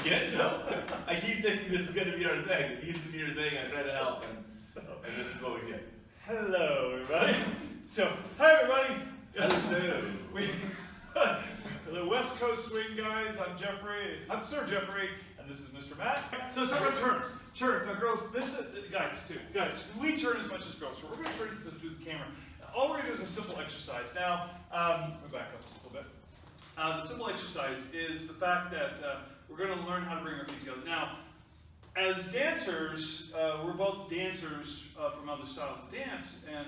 kidding? No. I keep thinking this is going to be our thing. It used to be our thing. I try to help, and this is what we get. Hello, everybody. So, hi, everybody. Hello. The West Coast Swing guys. I'm Jeffrey. I'm Sir Jeffrey, and this is Mr. Matt. So, let's talk about turns. Turns. Now, girls, guys, we turn as much as girls. So, we're going to turn through the camera. All we're going to do is a simple exercise. Now, let me back up just a little bit. The simple exercise is the fact that we're going to learn how to bring our feet together. Now, as dancers, we're both dancers from other styles of dance, and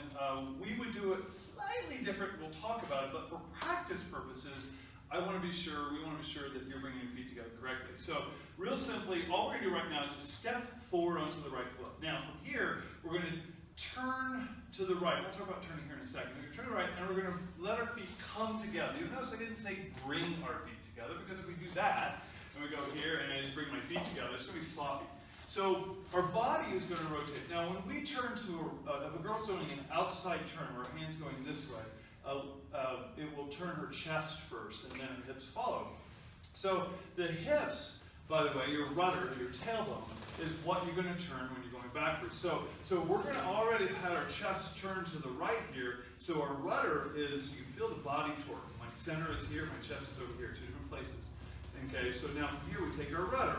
we would do it slightly different. We'll talk about it, but for practice purposes, we want to be sure that you're bringing your feet together correctly. So, real simply, all we're going to do right now is just step forward onto the right foot. Now, from here, we're going to turn to the right. We'll talk about turning here in a second. We're going to turn to the right, and we're going to let our feet come together. You'll notice I didn't say bring our feet together, because if we do that, and we go here, and I just bring my feet together, it's going to be sloppy. So our body is going to rotate. Now, when we turn to, if a girl's doing an outside turn, where her hand's going this way, it will turn her chest first, and then her hips follow. So the hips, by the way, your rudder, your tailbone, is what you're going to turn when you're going backwards. So we're going to already have had our chest turn to the right here. So our rudder is, you can feel the body torque. My center is here, my chest is over here, two different places. Okay, so now from here we take our rudder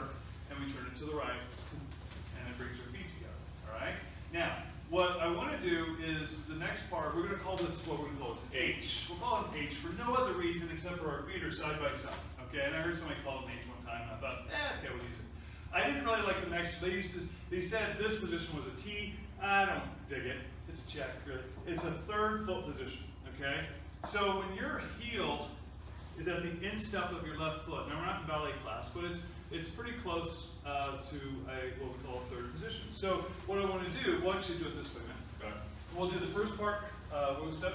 and we turn it to the right, and it brings our feet together. All right? Now, what I want to do is the next part, we're going to call this, what we're going to call this H. We'll call it H for no other reason except for our feet are side by side. Okay, and I heard somebody call it an H one time, and I thought, okay, we'll use it. I didn't really like the next. They said this position was a T. I don't dig it. It's a check, really. It's a third foot position, okay? So when your heel is at the instep of your left foot, now we're not in ballet class, but it's pretty close to what we call a third position. So what I want to do, we'll actually do it this way, man. Okay. We'll do the first part. We'll step,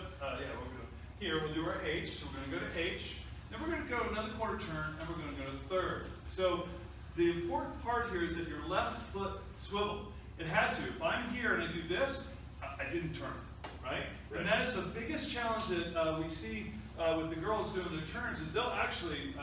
here, we'll do our H. So we're going to go to H. Then we're going to go another quarter turn, and we're going to go to third. So the important part here is that your left foot swivel. It had to. If I'm here and I do this, I didn't turn, right? And that is the biggest challenge that we see with the girls doing their turns is they'll actually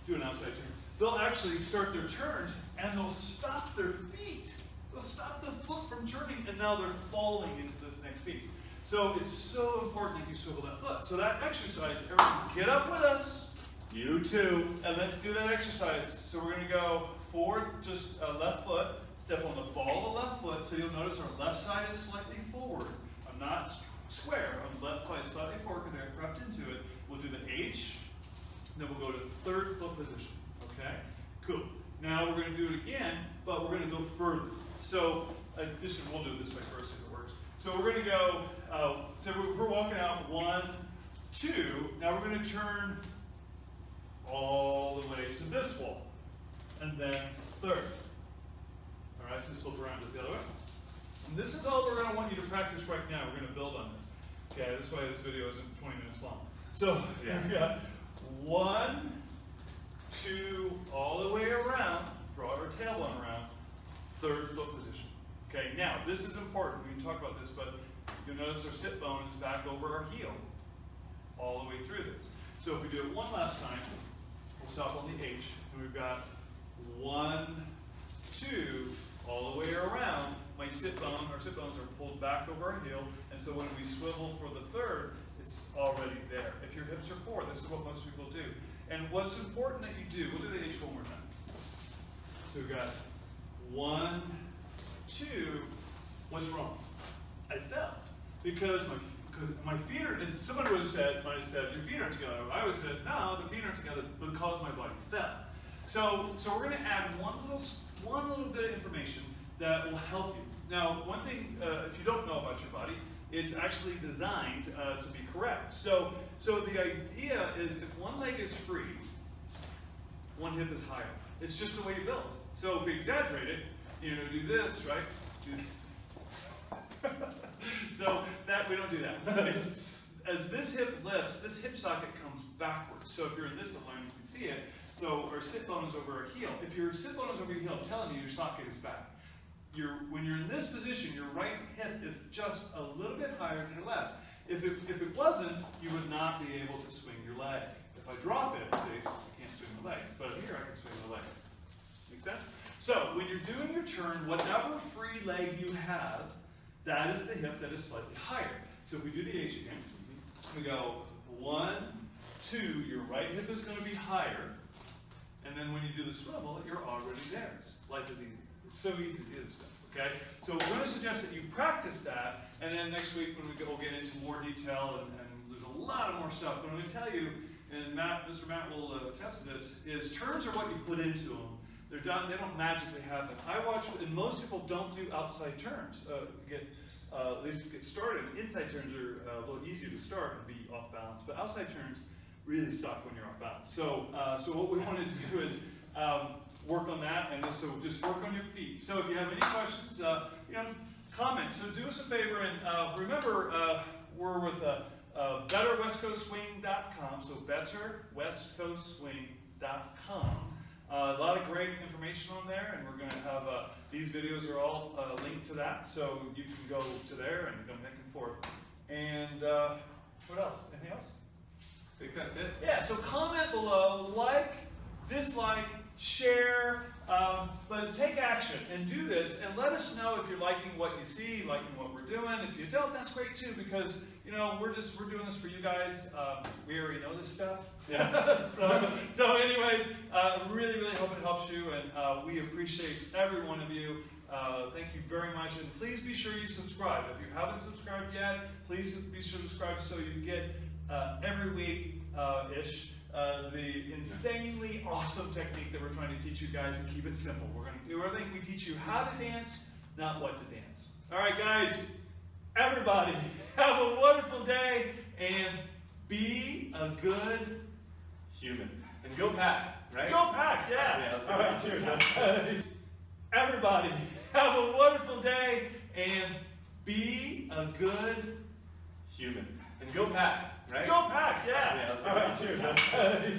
do an outside turn. They'll actually start their turns and they'll stop their feet. They'll stop the foot from turning, and now they're falling into this next piece. So it's so important that you swivel that foot. So that exercise, everyone get up with us. You too. And let's do that exercise. So we're going to go forward, just left foot, step on the ball of the left foot. So you'll notice our left side is slightly forward. I'm not square. On the left side slightly forward because I got crept into it. We'll do the H, then we'll go to third foot position. Okay? Cool. Now we're going to do it again, but we're going to go further. So we'll do it this way first if it works. So we're going to go, so we're walking out 1, 2. Now we're going to turn all the way to this wall, and then third. All right, so just flip around the other way. And this is all we're going to want you to practice right now. We're going to build on this. Okay, this way this video isn't 20 minutes long. So we got 1, 2, all the way around, brought our tailbone around, third foot position. Okay, now this is important. We can talk about this, but you'll notice our sit bone is back over our heel all the way through this. So if we do it one last time, we'll stop on the H, and we've got 1, 2, all the way around. Our sit bones are pulled back over our heel, and so when we swivel for the third, it's already there. If your hips are forward, this is what most people do. And what's important that you do, we'll do the H one more time. So we've got 1, 2, what's wrong? I fell because my feet are, and someone might have said, your feet aren't together. I always said, no, the feet aren't together because my body fell. So we're going to add one little bit of information that will help you. Now, one thing, if you don't know about your body, it's actually designed to be correct. So the idea is if one leg is free, one hip is higher. It's just the way you build. So if we exaggerate it, do this, right? So that we don't do that. As this hip lifts, this hip socket comes backwards. So if you're in this line, you can see it. So our sit bone is over our heel. If your sit bone is over your heel, I'm telling you, your socket is back. When you're in this position, your right hip is just a little bit higher than your left. If it wasn't, you would not be able to swing your leg. If I drop it, see, I can't swing the leg. But here I can swing the leg. Make sense? So when you're doing your turn, whatever free leg you have, that is the hip that is slightly higher. So if we do the H again, we go 1, 2, your right hip is going to be higher. And then when you do the swivel, you're already there. Life is easy. It's so easy to do this stuff, okay? So we're going to suggest that you practice that, and then next week when we'll get into more detail, and there's a lot of more stuff, but I'm going to tell you, and Mr. Matt will attest to this, is turns are what you put into them. They're done, they don't magically happen. I watch, and most people don't do outside turns, at least get started. Inside turns are a little easier to start and be off balance, but outside turns really suck when you're off balance. So, so what we want to do is work on that, and so just work on your feet. So if you have any questions, comment. So do us a favor, and remember, we're with betterwestcoastswing.com. So betterwestcoastswing.com. A lot of great information on there, and we're going to have these videos are all linked to that, so you can go to there and go back and forth. And what else? Anything else? I think that's it. Yeah, so comment below, like, dislike, share, but take action and do this, and let us know if you're liking what you see, liking what we're doing. If you don't, that's great too, because we're doing this for you guys. We already know this stuff. Yeah. so anyways, really, really hope it helps you, and we appreciate every one of you. Thank you very much, and please be sure you subscribe. If you haven't subscribed yet, please be sure to subscribe so you get every week-ish the insanely awesome technique that we're trying to teach you guys, and keep it simple. We're going to do everything. We teach you how to dance, not what to dance. All right, guys, everybody, have a wonderful day, and be a good Human. And go Pack, right? Go Pack, yeah. All All right, cheers. Everybody, have a wonderful day, and be a good Human. And go Pack, right? Go Pack, yeah. Yeah, All right, cheers.